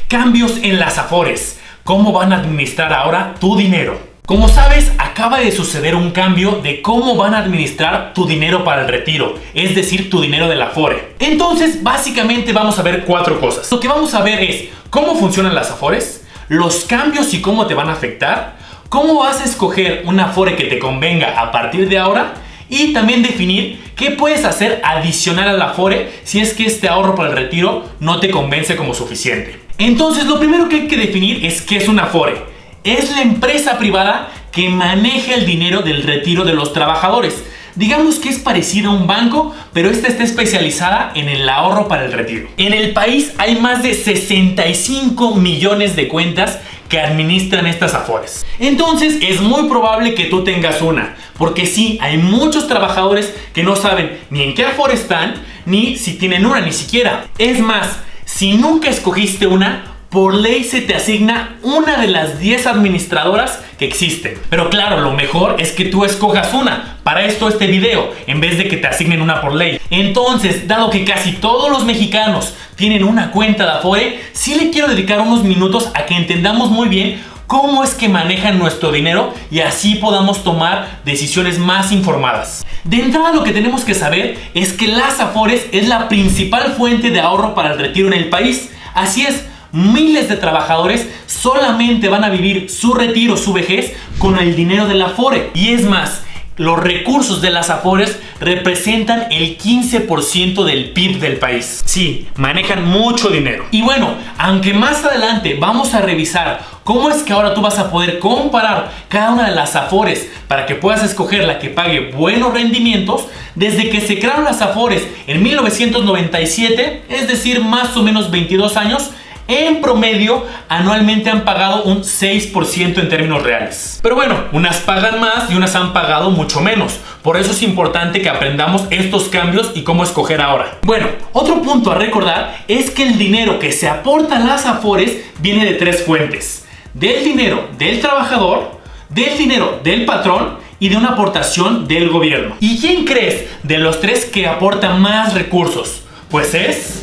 Cambios en las Afores. ¿Cómo van a administrar ahora tu dinero? Como sabes, acaba de suceder un cambio de cómo van a administrar tu dinero para el retiro, es decir, tu dinero del Afore. Entonces, básicamente vamos a ver 4 cosas. Lo que vamos a ver es cómo funcionan las Afores, los cambios y cómo te van a afectar, cómo vas a escoger un Afore que te convenga a partir de ahora y también definir qué puedes hacer adicional al Afore si es que este ahorro para el retiro no te convence como suficiente. Entonces, lo primero que hay que definir es qué es un Afore. Es la empresa privada que maneja el dinero del retiro de los trabajadores. Digamos que es parecida a un banco, pero esta está especializada en el ahorro para el retiro. En el país hay más de 65 millones de cuentas que administran estas Afores. Entonces es muy probable que tú tengas una, porque sí, hay muchos trabajadores que no saben ni en qué Afore están, ni si tienen una, ni siquiera. Es más, si nunca escogiste una, por ley se te asigna una de las 10 administradoras que existen. Pero claro, lo mejor es que tú escojas una. Para esto este video, en vez de que te asignen una por ley. Entonces, dado que casi todos los mexicanos tienen una cuenta de Afore, sí le quiero dedicar unos minutos a que entendamos muy bien cómo es que manejan nuestro dinero y así podamos tomar decisiones más informadas. De entrada, lo que tenemos que saber es que las Afores es la principal fuente de ahorro para el retiro en el país. Así es. Miles de trabajadores solamente van a vivir su retiro, su vejez, con el dinero del Afore. Y es más, los recursos de las Afores representan el 15% del PIB del país. Sí, manejan mucho dinero. Y bueno, aunque más adelante vamos a revisar cómo es que ahora tú vas a poder comparar cada una de las Afores para que puedas escoger la que pague buenos rendimientos, desde que se crearon las Afores en 1997, es decir, más o menos 22 años, en promedio, anualmente han pagado un 6% en términos reales. Pero bueno, unas pagan más y unas han pagado mucho menos. Por eso es importante que aprendamos estos cambios y cómo escoger ahora. Bueno, otro punto a recordar es que el dinero que se aporta a las Afores viene de 3 fuentes. Del dinero del trabajador, del dinero del patrón y de una aportación del gobierno. ¿Y quién crees de los 3 que aporta más recursos? Pues es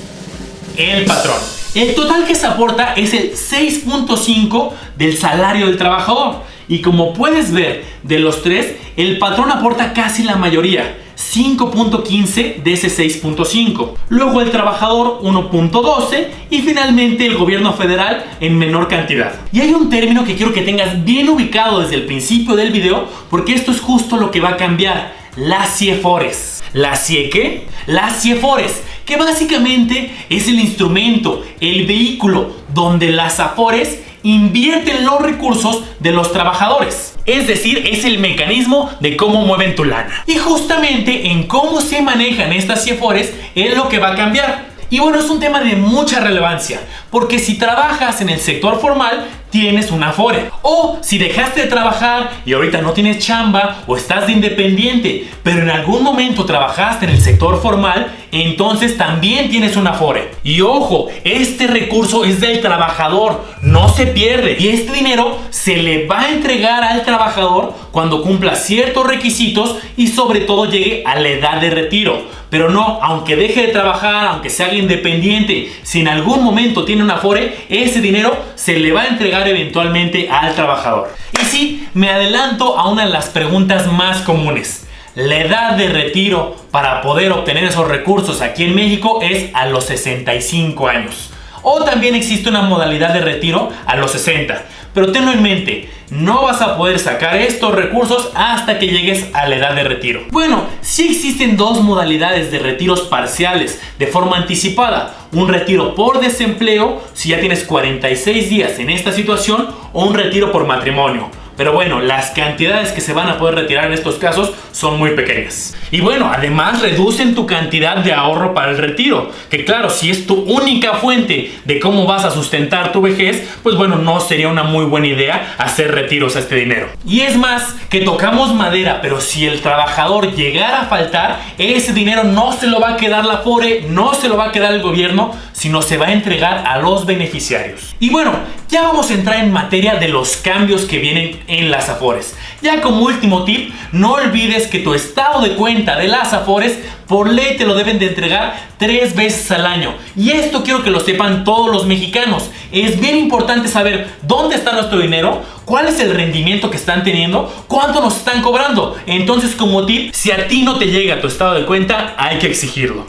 el patrón. El total que se aporta es el 6.5 del salario del trabajador. Y como puedes ver, de los 3, el patrón aporta casi la mayoría, 5.15 de ese 6.5. Luego el trabajador 1.12 y finalmente el gobierno federal en menor cantidad. Y hay un término que quiero que tengas bien ubicado desde el principio del video, porque esto es justo lo que va a cambiar: las CIEFORES. ¿Las CIE qué? Las CIEFORES, que básicamente es el instrumento, el vehículo donde las Afores invierten los recursos de los trabajadores. Es decir, es el mecanismo de cómo mueven tu lana. Y justamente en cómo se manejan estas CIEFORES es lo que va a cambiar. Y bueno, es un tema de mucha relevancia, porque si trabajas en el sector formal, tienes una Afore. O si dejaste de trabajar y ahorita no tienes chamba o estás de independiente, pero en algún momento trabajaste en el sector formal, entonces también tienes una Afore. Y ojo, este recurso es del trabajador, no se pierde. Y este dinero se le va a entregar al trabajador cuando cumpla ciertos requisitos y sobre todo llegue a la edad de retiro. Pero no, aunque deje de trabajar, aunque se haga independiente, si en algún momento tiene una Afore, ese dinero se le va a entregar eventualmente al trabajador. Y sí, me adelanto a una de las preguntas más comunes. La edad de retiro para poder obtener esos recursos aquí en México es a los 65 años. O también existe una modalidad de retiro a los 60. Pero tenlo en mente, no vas a poder sacar estos recursos hasta que llegues a la edad de retiro. Bueno, sí existen 2 modalidades de retiros parciales de forma anticipada. Un retiro por desempleo, si ya tienes 46 días en esta situación, o un retiro por matrimonio. Pero bueno, las cantidades que se van a poder retirar en estos casos son muy pequeñas. Y bueno, además reducen tu cantidad de ahorro para el retiro. Que claro, si es tu única fuente de cómo vas a sustentar tu vejez, pues bueno, no sería una muy buena idea hacer retiros a este dinero. Y es más, que tocamos madera, pero si el trabajador llegara a faltar, ese dinero no se lo va a quedar la Afore, no se lo va a quedar el gobierno, sino se va a entregar a los beneficiarios. Y bueno, ya vamos a entrar en materia de los cambios que vienen en las Afores. Ya como último tip, no olvides que tu estado de cuenta de las Afores por ley te lo deben de entregar 3 veces al año. Y esto quiero que lo sepan todos los mexicanos. Es bien importante saber dónde está nuestro dinero, cuál es el rendimiento que están teniendo, cuánto nos están cobrando. Entonces, como tip, si a ti no te llega tu estado de cuenta, hay que exigirlo.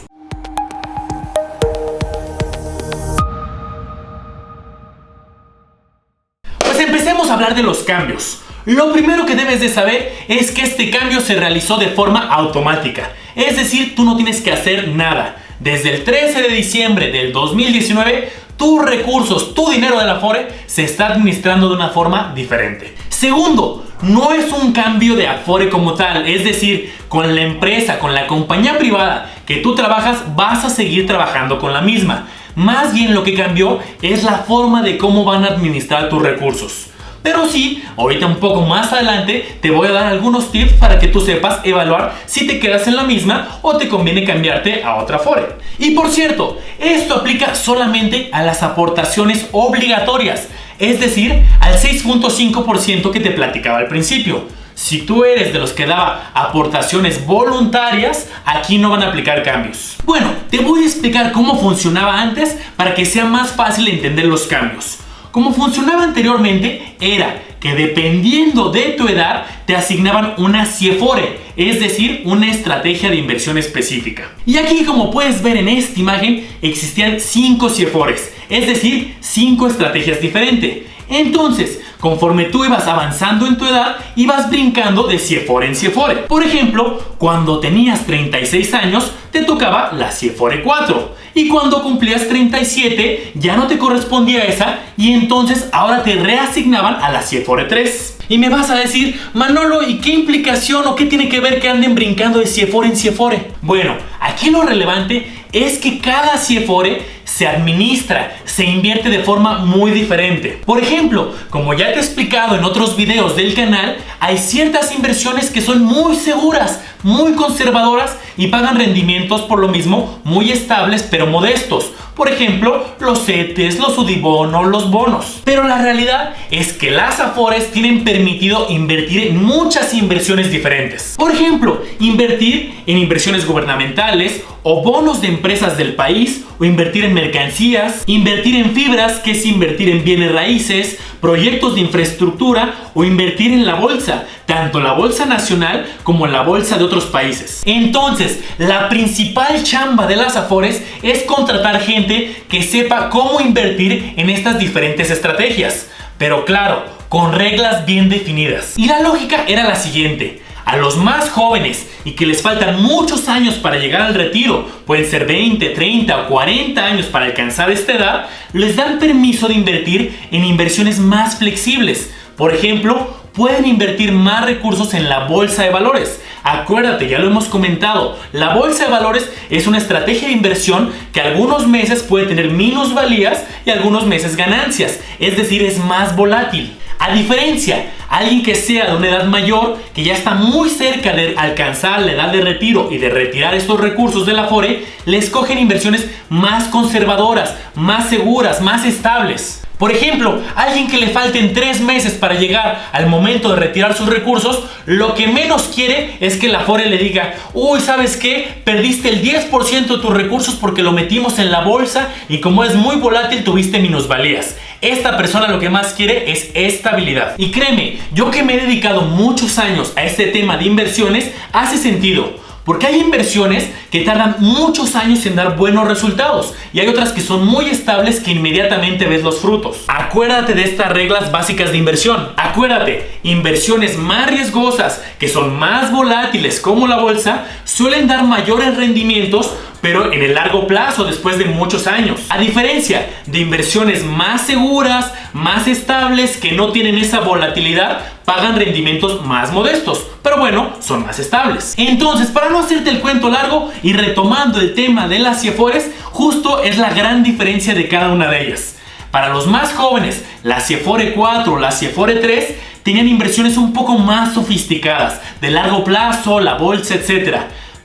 Pues empecemos a hablar de los cambios. Lo primero que debes de saber es que este cambio se realizó de forma automática. Es decir, tú no tienes que hacer nada. Desde el 13 de diciembre del 2019, tus recursos, tu dinero de la Afore se está administrando de una forma diferente. Segundo, no es un cambio de Afore como tal. Es decir, con la empresa, con la compañía privada que tú trabajas, vas a seguir trabajando con la misma. Más bien lo que cambió es la forma de cómo van a administrar tus recursos. Pero sí, ahorita un poco más adelante te voy a dar algunos tips para que tú sepas evaluar si te quedas en la misma o te conviene cambiarte a otra Afore. Y por cierto, esto aplica solamente a las aportaciones obligatorias, es decir, al 6.5% que te platicaba al principio. Si tú eres de los que daba aportaciones voluntarias, aquí no van a aplicar cambios. Bueno, te voy a explicar cómo funcionaba antes para que sea más fácil entender los cambios. Como funcionaba anteriormente era que dependiendo de tu edad te asignaban una CIEFORE, es decir, una estrategia de inversión específica. Y aquí, como puedes ver en esta imagen, existían 5 CIEFORES, es decir, 5 estrategias diferentes. Entonces, conforme tú ibas avanzando en tu edad, ibas brincando de CIEFORE en CIEFORE. Por ejemplo, cuando tenías 36 años, te tocaba la CIEFORE 4. Y cuando cumplías 37, ya no te correspondía esa, y entonces ahora te reasignaban a la CIEFORE 3. Y me vas a decir, Manolo, ¿y qué implicación o qué tiene que ver que anden brincando de CIEFORE en CIEFORE? Bueno, aquí lo relevante es que cada CIEFORE se administra, se invierte de forma muy diferente. Por ejemplo, como ya te he explicado en otros videos del canal, hay ciertas inversiones que son muy seguras, muy conservadoras y pagan rendimientos por lo mismo muy estables pero modestos. Por ejemplo, los CETES, los UDIBONO, los bonos. Pero la realidad es que las Afores tienen permitido invertir en muchas inversiones diferentes. Por ejemplo, invertir en inversiones gubernamentales o bonos de empresas del país, o invertir en mercancías, invertir en fibras, que es invertir en bienes raíces, proyectos de infraestructura o invertir en la bolsa, tanto la bolsa nacional como la bolsa de otros países. Entonces, la principal chamba de las Afores es contratar gente que sepa cómo invertir en estas diferentes estrategias, pero claro, con reglas bien definidas. Y la lógica era la siguiente: a los más jóvenes y que les faltan muchos años para llegar al retiro, pueden ser 20, 30 o 40 años para alcanzar esta edad, les dan permiso de invertir en inversiones más flexibles. Por ejemplo, pueden invertir más recursos en la bolsa de valores. Acuérdate, ya lo hemos comentado, la bolsa de valores es una estrategia de inversión que algunos meses puede tener minusvalías y algunos meses ganancias, es decir, es más volátil. A diferencia, alguien que sea de una edad mayor, que ya está muy cerca de alcanzar la edad de retiro y de retirar estos recursos de la Afore, le escogen inversiones más conservadoras, más seguras, más estables. Por ejemplo, alguien que le falten 3 meses para llegar al momento de retirar sus recursos, lo que menos quiere es que la Afore le diga: uy, ¿sabes qué? Perdiste el 10% de tus recursos porque lo metimos en la bolsa y como es muy volátil tuviste minusvalías. Esta persona lo que más quiere es estabilidad. Y créeme, yo que me he dedicado muchos años a este tema de inversiones, hace sentido. Porque hay inversiones que tardan muchos años en dar buenos resultados y hay otras que son muy estables que inmediatamente ves los frutos. Acuérdate de estas reglas básicas de inversión. Acuérdate, inversiones más riesgosas, que son más volátiles como la bolsa, suelen dar mayores rendimientos, pero en el largo plazo, después de muchos años. A diferencia de inversiones más seguras, más estables, que no tienen esa volatilidad, pagan rendimientos más modestos, pero bueno, son más estables. Entonces, para no hacerte el cuento largo y retomando el tema de las CIEFORES, justo es la gran diferencia de cada una de ellas. Para los más jóvenes, la CIEFORE 4 o la CIEFORE 3 tenían inversiones un poco más sofisticadas, de largo plazo, la bolsa, etc.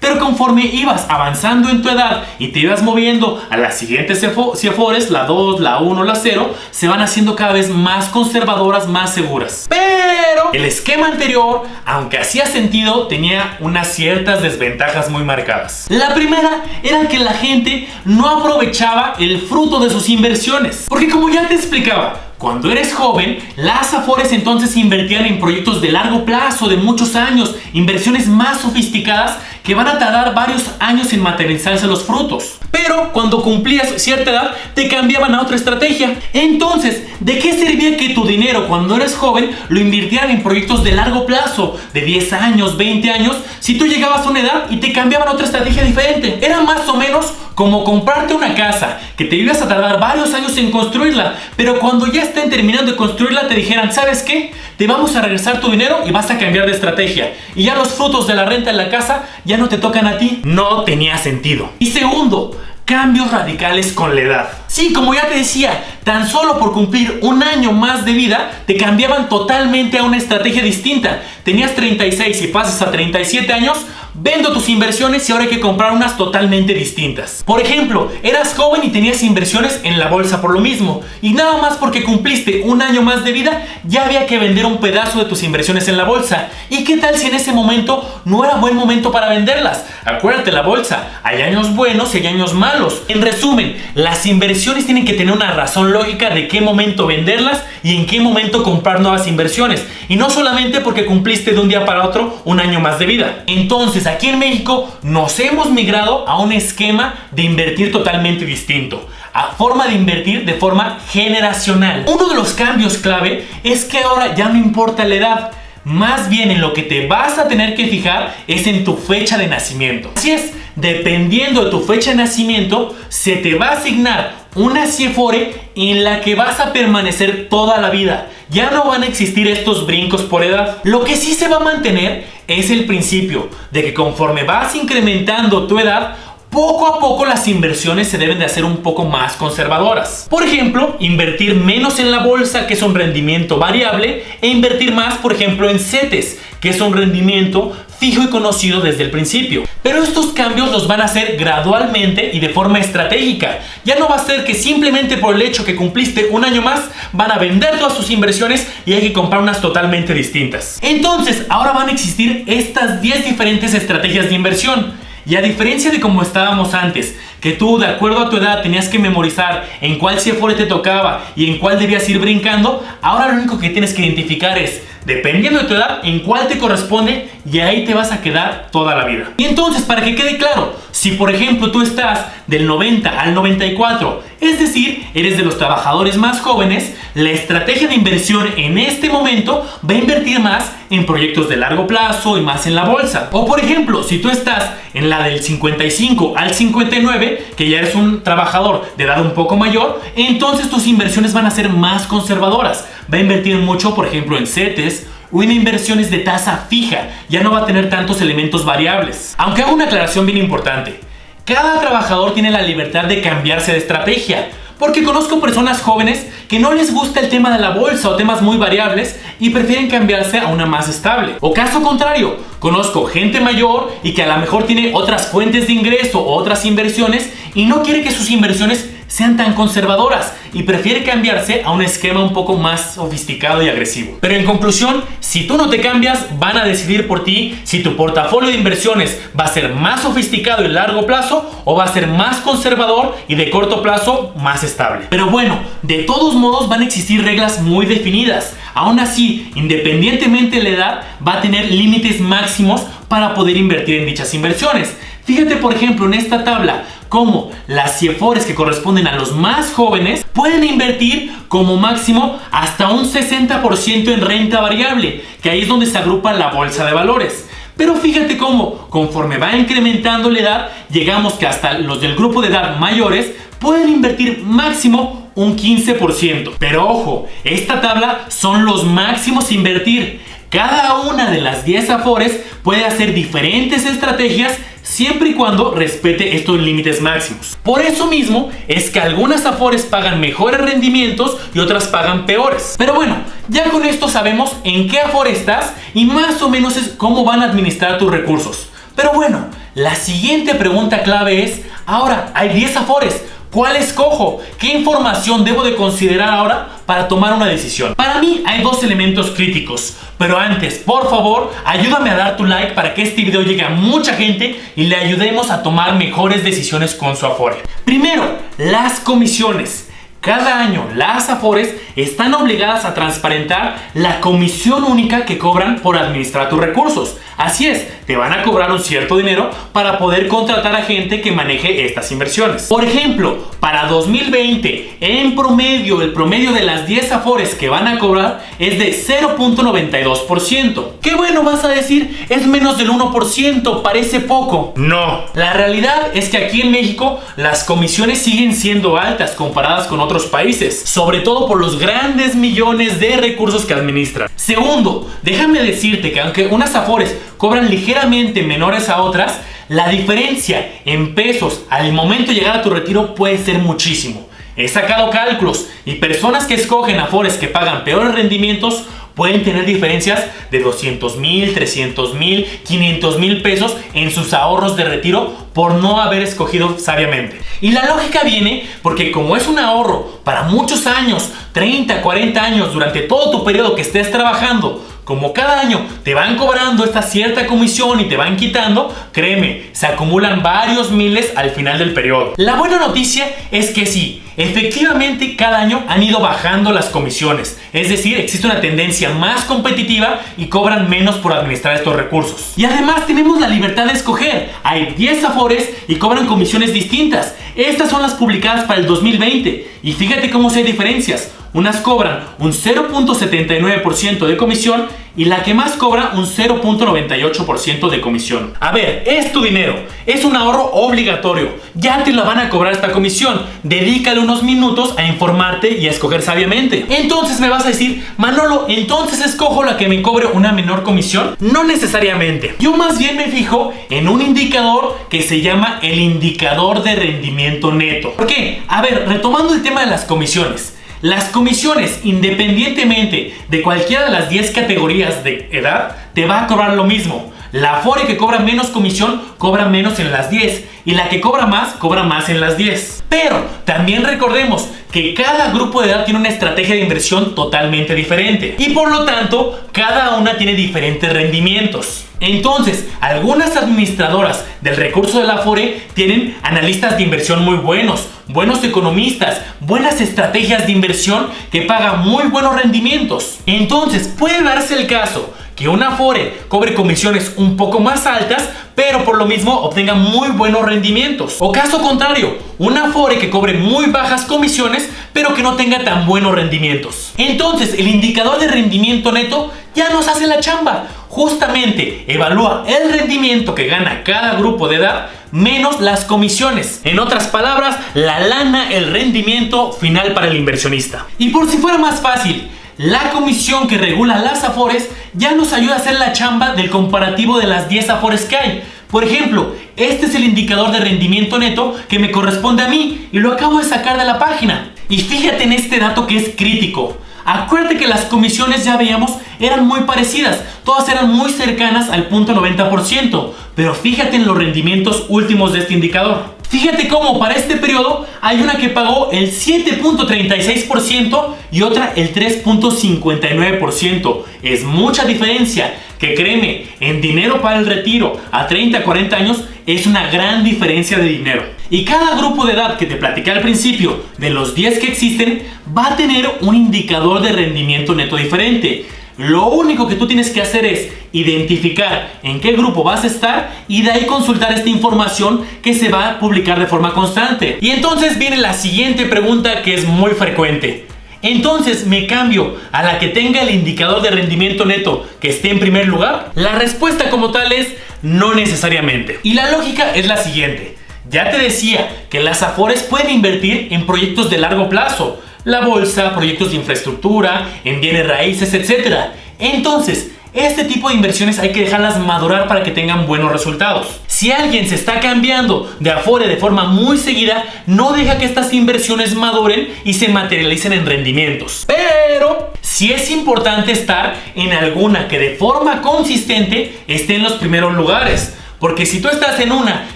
Pero conforme ibas avanzando en tu edad y te ibas moviendo a las siguientes CIFORES, la 2, la 1, la 0, se van haciendo cada vez más conservadoras, más seguras. Pero el esquema anterior, aunque hacía sentido, tenía unas ciertas desventajas muy marcadas. La primera era que la gente no aprovechaba el fruto de sus inversiones. Porque como ya te explicaba, cuando eres joven, las AFORES entonces invertían en proyectos de largo plazo, de muchos años, inversiones más sofisticadas que van a tardar varios años en materializarse los frutos. Pero cuando cumplías cierta edad, te cambiaban a otra estrategia. Entonces, ¿de qué servía que tu dinero cuando eres joven lo invirtieran en proyectos de largo plazo, de 10 años, 20 años, si tú llegabas a una edad y te cambiaban a otra estrategia diferente? Era más o menos como comprarte una casa, que te ibas a tardar varios años en construirla, pero cuando ya estén terminando de construirla te dijeran, ¿sabes qué? Te vamos a regresar tu dinero y vas a cambiar de estrategia. Y ya los frutos de la renta de la casa ya no te tocan a ti. No tenía sentido. Y segundo, cambios radicales con la edad. Sí, como ya te decía, tan solo por cumplir un año más de vida, te cambiaban totalmente a una estrategia distinta. Tenías 36 y pasas a 37 años, vendo tus inversiones y ahora hay que comprar unas totalmente distintas. Por ejemplo, eras joven y tenías inversiones en la bolsa por lo mismo, y nada más porque cumpliste un año más de vida, ya había que vender un pedazo de tus inversiones en la bolsa. ¿Y qué tal si en ese momento no era buen momento para venderlas? Acuérdate, la bolsa, hay años buenos y hay años malos. En resumen, las inversiones tienen que tener una razón lógica de qué momento venderlas y en qué momento comprar nuevas inversiones, y no solamente porque cumpliste de un día para otro un año más de vida. Entonces, aquí en México nos hemos migrado a un esquema de invertir totalmente distinto, a forma de invertir de forma generacional. Uno de los cambios clave es que ahora ya no importa la edad, más bien en lo que te vas a tener que fijar es en tu fecha de nacimiento. Así es, dependiendo de tu fecha de nacimiento, se te va a asignar una CIFORE en la que vas a permanecer toda la vida. Ya no van a existir estos brincos por edad. Lo que sí se va a mantener es el principio de que conforme vas incrementando tu edad, poco a poco las inversiones se deben de hacer un poco más conservadoras. Por ejemplo, invertir menos en la bolsa, que es un rendimiento variable, e invertir más, por ejemplo, en CETES, que es un rendimiento fijo y conocido desde el principio. Pero estos cambios los van a hacer gradualmente y de forma estratégica. Ya no va a ser que simplemente por el hecho que cumpliste un año más van a vender todas sus inversiones y hay que comprar unas totalmente distintas. Entonces, ahora van a existir estas 10 diferentes estrategias de inversión. Y a diferencia de como estábamos antes, que tú de acuerdo a tu edad tenías que memorizar en cuál CIFORE te tocaba y en cuál debías ir brincando, ahora lo único que tienes que identificar es, dependiendo de tu edad, en cuál te corresponde y ahí te vas a quedar toda la vida. Y entonces, para que quede claro, si por ejemplo tú estás del 90 al 94, es decir, eres de los trabajadores más jóvenes, la estrategia de inversión en este momento va a invertir más en proyectos de largo plazo y más en la bolsa. O por ejemplo, si tú estás en la del 55 al 59, que ya eres un trabajador de edad un poco mayor, entonces tus inversiones van a ser más conservadoras. Va a invertir mucho, por ejemplo, en CETES o en inversiones de tasa fija. Ya no va a tener tantos elementos variables. Aunque hago una aclaración bien importante. Cada trabajador tiene la libertad de cambiarse de estrategia. Porque conozco personas jóvenes que no les gusta el tema de la bolsa o temas muy variables y prefieren cambiarse a una más estable. O caso contrario, conozco gente mayor y que a lo mejor tiene otras fuentes de ingreso o otras inversiones y no quiere que sus inversiones sean tan conservadoras y prefiere cambiarse a un esquema un poco más sofisticado y agresivo. Pero en conclusión, si tú no te cambias, van a decidir por ti si tu portafolio de inversiones va a ser más sofisticado y largo plazo o va a ser más conservador y de corto plazo más estable. Pero bueno, de todos modos van a existir reglas muy definidas. Aún así, independientemente de la edad, va a tener límites máximos para poder invertir en dichas inversiones. Fíjate por ejemplo en esta tabla cómo las CIFORES que corresponden a los más jóvenes pueden invertir como máximo hasta un 60% en renta variable, que ahí es donde se agrupa la bolsa de valores. Pero fíjate cómo, conforme va incrementando la edad, llegamos que hasta los del grupo de edad mayores pueden invertir máximo un 15%. Pero ojo, esta tabla son los máximos a invertir. Cada una de las 10 AFORES puede hacer diferentes estrategias siempre y cuando respete estos límites máximos. Por eso mismo es que algunas AFORES pagan mejores rendimientos y otras pagan peores. Pero bueno, ya con esto sabemos en qué AFORE estás y más o menos es cómo van a administrar tus recursos. Pero bueno, La siguiente pregunta clave es, ahora hay 10 Afores, ¿cuál escojo? ¿Qué información debo de considerar ahora para tomar una decisión? Para mí hay dos elementos críticos, pero antes, por favor, ayúdame a dar tu like para que este video llegue a mucha gente y le ayudemos a tomar mejores decisiones con su Afore. Primero, las comisiones. Cada año las Afores están obligadas a transparentar la comisión única que cobran por administrar tus recursos. Así es, te van a cobrar un cierto dinero para poder contratar a gente que maneje estas inversiones. Por ejemplo, para 2020, en promedio, el promedio de las 10 Afores que van a cobrar es de 0.92%. ¿Qué bueno vas a decir? Es menos del 1%, parece poco. No, la realidad es que aquí en México las comisiones siguen siendo altas comparadas con otros países, sobre todo por los grandes millones de recursos que administran. Segundo, déjame decirte que aunque unas Afores cobran ligeramente menores a otras, la diferencia en pesos al momento de llegar a tu retiro puede ser muchísimo. He sacado cálculos y personas que escogen Afores que pagan peores rendimientos pueden tener diferencias de 200,000, 300,000, 500,000 pesos en sus ahorros de retiro por no haber escogido sabiamente. Y la lógica viene porque como es un ahorro para muchos años, 30, 40 años, durante todo tu periodo que estés trabajando, como cada año te van cobrando esta cierta comisión y te van quitando, créeme, se acumulan varios miles al final del periodo. La buena noticia es que sí, efectivamente cada año han ido bajando las comisiones, es decir, existe una tendencia más competitiva y cobran menos por administrar estos recursos. Y además tenemos la libertad de escoger, hay 10 Afores y cobran comisiones distintas. Estas son las publicadas para el 2020 y fíjate cómo se hay diferencias. Unas cobran un 0.79% de comisión y la que más cobra un 0.98% de comisión. A ver, es tu dinero, es un ahorro obligatorio, ya te la van a cobrar esta comisión, dedícale unos minutos a informarte y a escoger sabiamente. Entonces me vas a decir, Manolo, ¿entonces escojo la que me cobre una menor comisión? No necesariamente, yo más bien me fijo en un indicador que se llama el indicador de rendimiento neto. ¿Por qué? A ver, retomando el tema de las comisiones. Las comisiones, independientemente de cualquiera de las 10 categorías de edad, te va a cobrar lo mismo. La Afore que cobra menos comisión, cobra menos en las 10. Y la que cobra más en las 10. Pero también recordemos que cada grupo de edad tiene una estrategia de inversión totalmente diferente. Y por lo tanto, cada una tiene diferentes rendimientos. Entonces, algunas administradoras del recurso de la Afore tienen analistas de inversión muy buenos, buenos economistas, buenas estrategias de inversión que pagan muy buenos rendimientos. Entonces, puede darse el caso que una Afore cobre comisiones un poco más altas, pero por lo mismo obtenga muy buenos rendimientos. O caso contrario, una Afore que cobre muy bajas comisiones, pero que no tenga tan buenos rendimientos. Entonces, el indicador de rendimiento neto ya nos hace la chamba. Justamente evalúa el rendimiento que gana cada grupo de edad menos las comisiones. En otras palabras, la lana, el rendimiento final para el inversionista. Y por si fuera más fácil, la comisión que regula las Afores ya nos ayuda a hacer la chamba del comparativo de las 10 Afores que hay. Por ejemplo, este es el indicador de rendimiento neto que me corresponde a mí y lo acabo de sacar de la página. Y fíjate en este dato que es crítico. Acuérdate que las comisiones, ya veíamos, eran muy parecidas, todas eran muy cercanas al punto 90%, pero fíjate en los rendimientos últimos de este indicador. Fíjate cómo para este periodo hay una que pagó el 7.36% y otra el 3.59%. Es mucha diferencia, que créeme, en dinero para el retiro a 30, 40 años es una gran diferencia de dinero. Y cada grupo de edad que te platiqué al principio, de los 10 que existen, va a tener un indicador de rendimiento neto diferente. Lo único que tú tienes que hacer es identificar en qué grupo vas a estar y de ahí consultar esta información que se va a publicar de forma constante. Y entonces viene la siguiente pregunta que es muy frecuente. Entonces, ¿me cambio a la que tenga el indicador de rendimiento neto que esté en primer lugar? La respuesta como tal es no necesariamente. Y la lógica es la siguiente. Ya te decía que las Afores pueden invertir en proyectos de largo plazo. La bolsa, proyectos de infraestructura, en bienes raíces, etc. Entonces, este tipo de inversiones hay que dejarlas madurar para que tengan buenos resultados. Si alguien se está cambiando de Afore de forma muy seguida, no deja que estas inversiones maduren y se materialicen en rendimientos. Pero sí es importante estar en alguna que de forma consistente esté en los primeros lugares. Porque si tú estás en una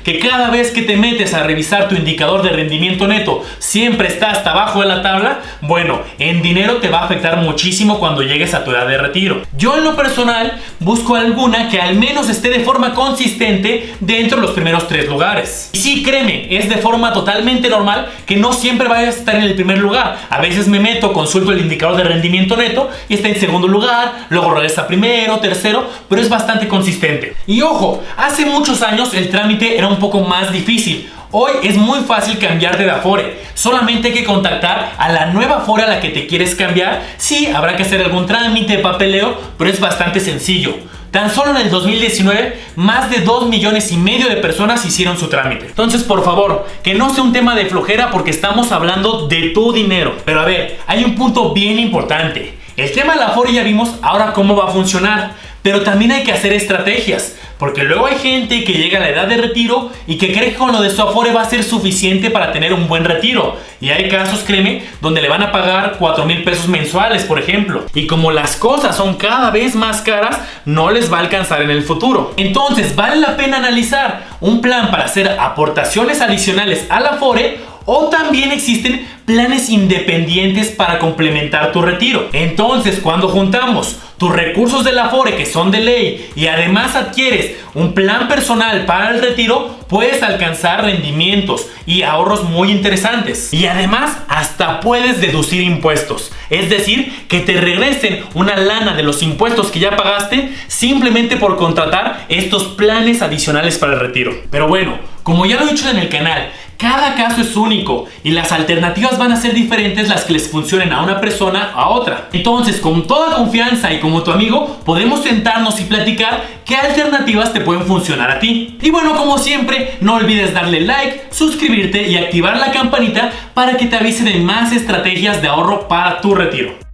que cada vez que te metes a revisar tu indicador de rendimiento neto siempre está hasta abajo de la tabla, bueno, en dinero te va a afectar muchísimo cuando llegues a tu edad de retiro. Yo en lo personal busco alguna que al menos esté de forma consistente dentro de los primeros 3 lugares. Y sí, créeme, es de forma totalmente normal que no siempre vayas a estar en el primer lugar. A veces me meto, consulto el indicador de rendimiento neto y está en segundo lugar, luego regresa primero, tercero, pero es bastante consistente. Y ojo, hace muchos años el trámite era un poco más difícil. Hoy es muy fácil cambiarte de Afore. Solamente hay que contactar a la nueva Afore a la que te quieres cambiar. Sí, habrá que hacer algún trámite, papeleo, pero es bastante sencillo. Tan solo en el 2019, más de 2,5 millones de personas hicieron su trámite. Entonces, por favor, que no sea un tema de flojera porque estamos hablando de tu dinero. Pero a ver, hay un punto bien importante. El tema de la Afore ya vimos, ahora cómo va a funcionar. Pero también hay que hacer estrategias, porque luego hay gente que llega a la edad de retiro y que cree que con lo de su Afore va a ser suficiente para tener un buen retiro. Y hay casos, créeme, donde le van a pagar 4,000 pesos mensuales, por ejemplo. Y como las cosas son cada vez más caras, no les va a alcanzar en el futuro. Entonces, vale la pena analizar un plan para hacer aportaciones adicionales al Afore, o también existen planes independientes para complementar tu retiro. Entonces, cuando juntamos tus recursos del Afore, que son de ley, y además adquieres un plan personal para el retiro, puedes alcanzar rendimientos y ahorros muy interesantes. Y además, hasta puedes deducir impuestos. Es decir, que te regresen una lana de los impuestos que ya pagaste simplemente por contratar estos planes adicionales para el retiro. Pero bueno, como ya lo he dicho en el canal, cada caso es único y las alternativas van a ser diferentes las que les funcionen a una persona a otra. Entonces, con toda confianza y como tu amigo, podemos sentarnos y platicar qué alternativas te pueden funcionar a ti. Y bueno, como siempre, no olvides darle like, suscribirte y activar la campanita para que te avise de más estrategias de ahorro para tu retiro.